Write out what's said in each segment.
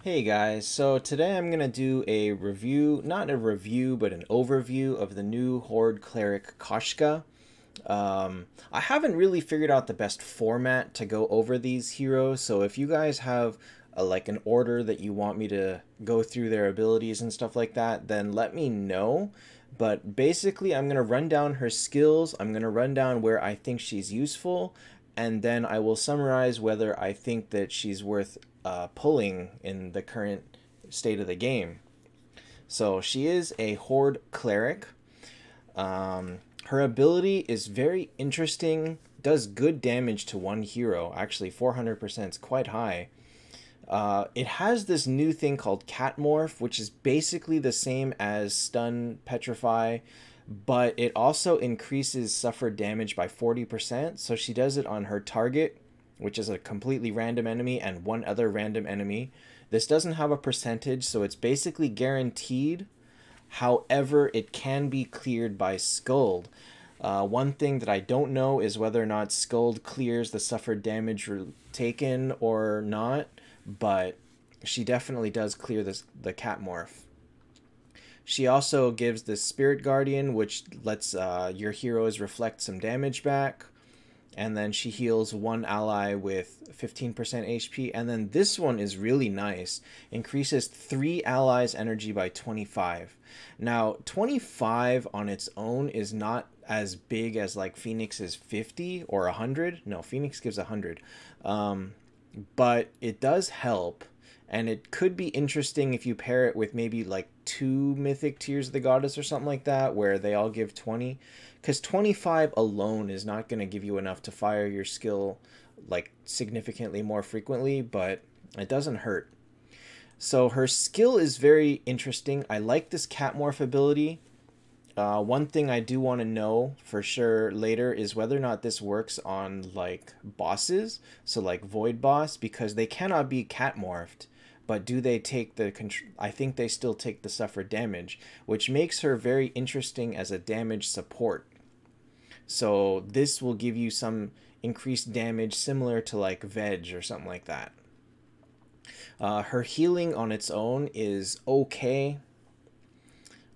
Hey guys, so today I'm going to do a review, not a review, but an overview of the new Horde Cleric Koshka. I haven't really figured out the best format to go over these heroes, so if you guys have like an order that you want me to go through their abilities and stuff like that, then let me know. But basically, I'm going to run down her skills, I'm going to run down where I think she's useful, and then I will summarize whether I think that she's worth pulling in the current state of the game. So she is a Horde Cleric. Her ability is very interesting, does good damage to one hero. Actually, 400% is quite high. It has this new thing called Cat Morph, which is basically the same as Stun, Petrify, but it also increases suffered damage by 40%. So she does it on her target, which is a completely random enemy, and one other random enemy. This doesn't have a percentage, so it's basically guaranteed. However, it can be cleared by Skuld. One thing that I don't know is whether or not Skuld clears the suffered damage taken or not, but she definitely does clear the Cat Morph. She also gives the Spirit Guardian, which lets your heroes reflect some damage back. And then she heals one ally with 15% HP. And then this one is really nice. Increases 3 allies' energy by 25. Now, 25 on its own is not as big as like Phoenix's 50 or 100. No, Phoenix gives 100. But it does help. And it could be interesting if you pair it with maybe like 2 Mythic Tears of the Goddess or something like that, where they all give 20. Because 25 alone is not going to give you enough to fire your skill like significantly more frequently, but it doesn't hurt. So her skill is very interesting. I like this Cat Morph ability. One thing I do want to know for sure later is whether or not this works on like bosses, so like Void Boss, because they cannot be Cat Morphed. But do they take the control? I think they still take the suffered damage, which makes her very interesting as a damage support. So this will give you some increased damage similar to like Veg or something like that. Her healing on its own is okay.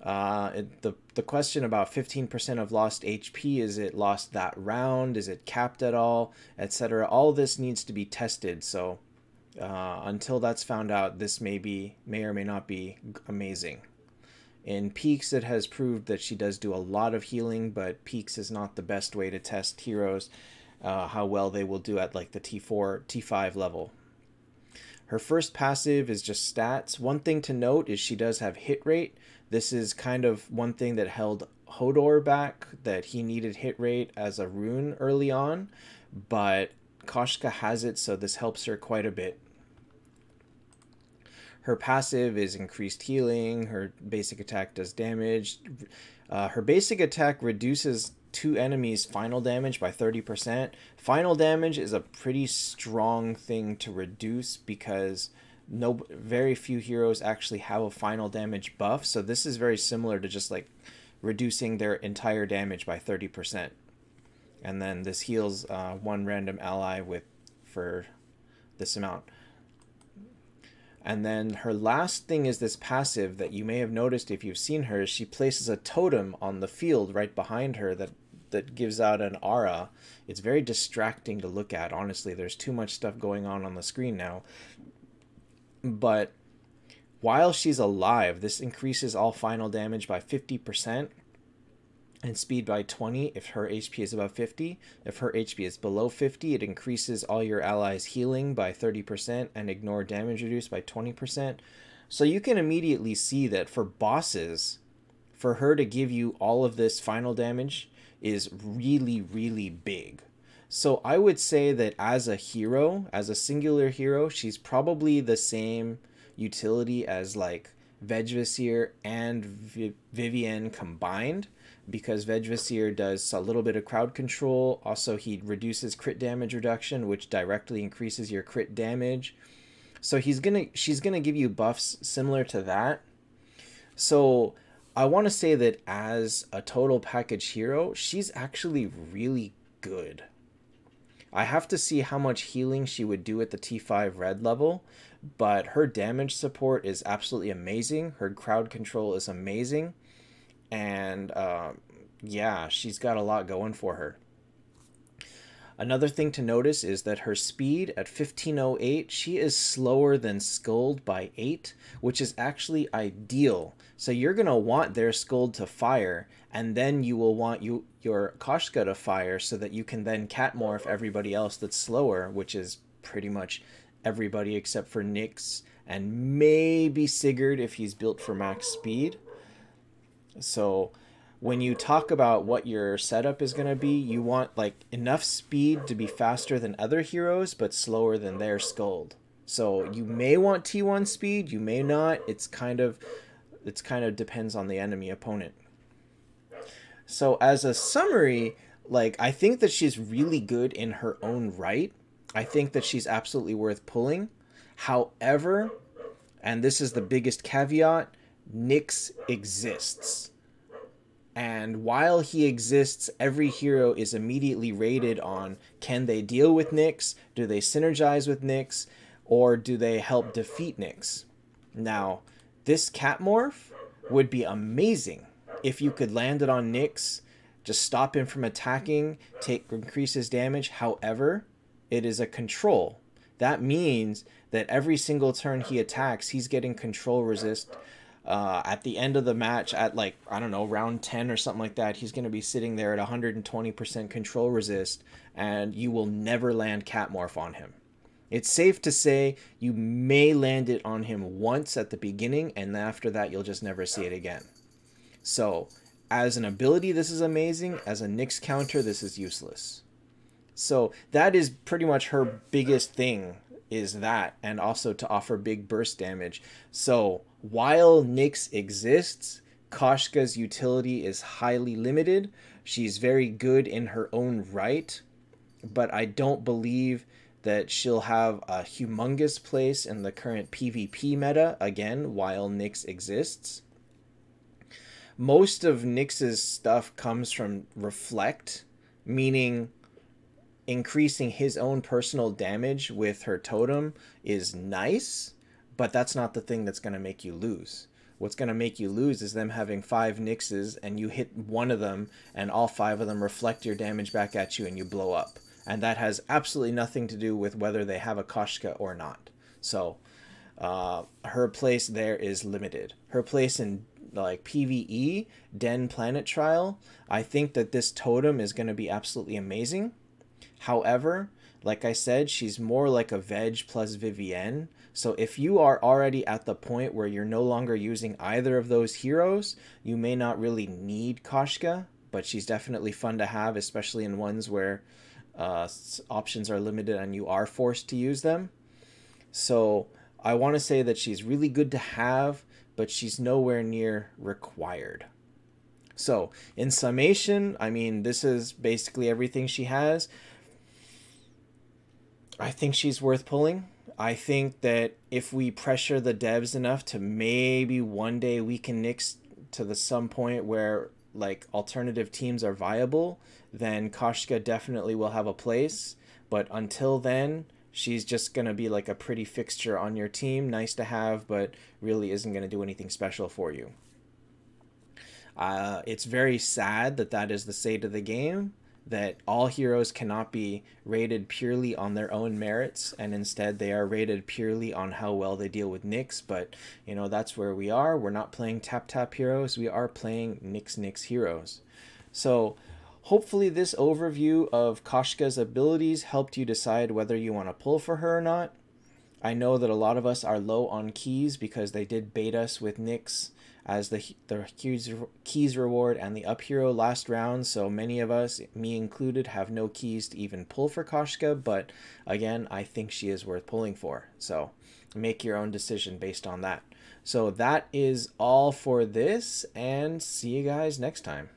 The question about 15% of lost HP, is it lost that round? Is it capped at all? Etc. All this needs to be tested. So until that's found out, this may or may not be amazing. In Peaks, it has proved that she does do a lot of healing, but Peaks is not the best way to test heroes, how well they will do at like the T4, T5 level. Her first passive is just stats. One thing to note is she does have hit rate. This is kind of one thing that held Hodor back, that he needed hit rate as a rune early on, but Koshka has it, so this helps her quite a bit. Her passive is increased healing. Her basic attack does damage. Her basic attack reduces 2 enemies' final damage by 30%. Final damage is a pretty strong thing to reduce because very few heroes actually have a final damage buff. So this is very similar to just like reducing their entire damage by 30%. And then this heals one random ally for this amount. And then her last thing is this passive that you may have noticed if you've seen her. She places a totem on the field right behind her that gives out an aura. It's very distracting to look at, honestly. There's too much stuff going on the screen now. But while she's alive, this increases all final damage by 50%. And speed by 20 if her HP is above 50. If her HP is below 50, it increases all your allies' healing by 30% and ignore damage reduced by 20%. So you can immediately see that for bosses, for her to give you all of this final damage is really, really big. So I would say that as a hero, as a singular hero, she's probably the same utility as like Vegvisir and Vivienne combined, because Vegvisir does a little bit of crowd control. Also, he reduces crit damage reduction, which directly increases your crit damage. So she's gonna give you buffs similar to that. So I want to say that as a total package hero, she's actually really good. I have to see how much healing she would do at the T5 red level, but her damage support is absolutely amazing. Her crowd control is amazing. And yeah, she's got a lot going for her. Another thing to notice is that her speed at 1508, she is slower than Scold by 8, which is actually ideal. So you're going to want their Scold to fire, and then you will want your Koshka to fire so that you can then catmorph everybody else that's slower, which is pretty much everybody except for Nyx and maybe Sigurd if he's built for max speed. So when you talk about what your setup is going to be, you want like enough speed to be faster than other heroes, but slower than their Scold. So you may want T1 speed, you may not. It's kind of depends on the enemy opponent. So as a summary, like I think that she's really good in her own right. I think that she's absolutely worth pulling. However, and this is the biggest caveat, Nyx exists. And while he exists, every hero is immediately rated on, can they deal with Nyx? Do they synergize with Nyx? Or do they help defeat Nyx? Now, this Catmorph would be amazing if you could land it on Nyx, just stop him from attacking, increase his damage. However, it is a control. That means that every single turn he attacks, he's getting control resist. At the end of the match at like, I don't know, round 10 or something like that, he's going to be sitting there at 120% control resist, and you will never land Catmorph on him. It's safe to say you may land it on him once at the beginning, and after that you'll just never see it again. So as an ability, this is amazing. As a Nyx counter, this is useless. So that is pretty much her biggest thing, is that, and also to offer big burst damage. So while Nyx exists, Koshka's utility is highly limited. She's very good in her own right, but I don't believe that she'll have a humongous place in the current PvP meta, again, while Nyx exists. Most of Nyx's stuff comes from Reflect, meaning increasing his own personal damage with her totem is nice, but that's not the thing that's going to make you lose. What's going to make you lose is them having 5 Nyxes and you hit one of them and all 5 of them reflect your damage back at you and you blow up. And that has absolutely nothing to do with whether they have a Koshka or not. So her place there is limited. Her place in like PvE, Den Planet Trial, I think that this totem is going to be absolutely amazing. However, like I said, she's more like a Veg plus Vivienne. So if you are already at the point where you're no longer using either of those heroes, you may not really need Koshka, but she's definitely fun to have, especially in ones where options are limited and you are forced to use them. So I want to say that she's really good to have, but she's nowhere near required. So in summation, I mean, this is basically everything she has. I think she's worth pulling. I think that if we pressure the devs enough to maybe one day weaken Nyx to some point where like alternative teams are viable, then Koshka definitely will have a place. But until then, she's just going to be like a pretty fixture on your team. Nice to have, but really isn't going to do anything special for you. It's very sad that that is the state of the game, that all heroes cannot be rated purely on their own merits, and instead they are rated purely on how well they deal with Nyx. But, you know, that's where we are. We're not playing Taptap heroes. We are playing Nyx heroes. So hopefully this overview of Koshka's abilities helped you decide whether you want to pull for her or not. I know that a lot of us are low on keys because they did bait us with Nyx as the keys reward and the up hero last round, so many of us, me included, have no keys to even pull for Koshka, but again, I think she is worth pulling for, so make your own decision based on that. So that is all for this, and see you guys next time.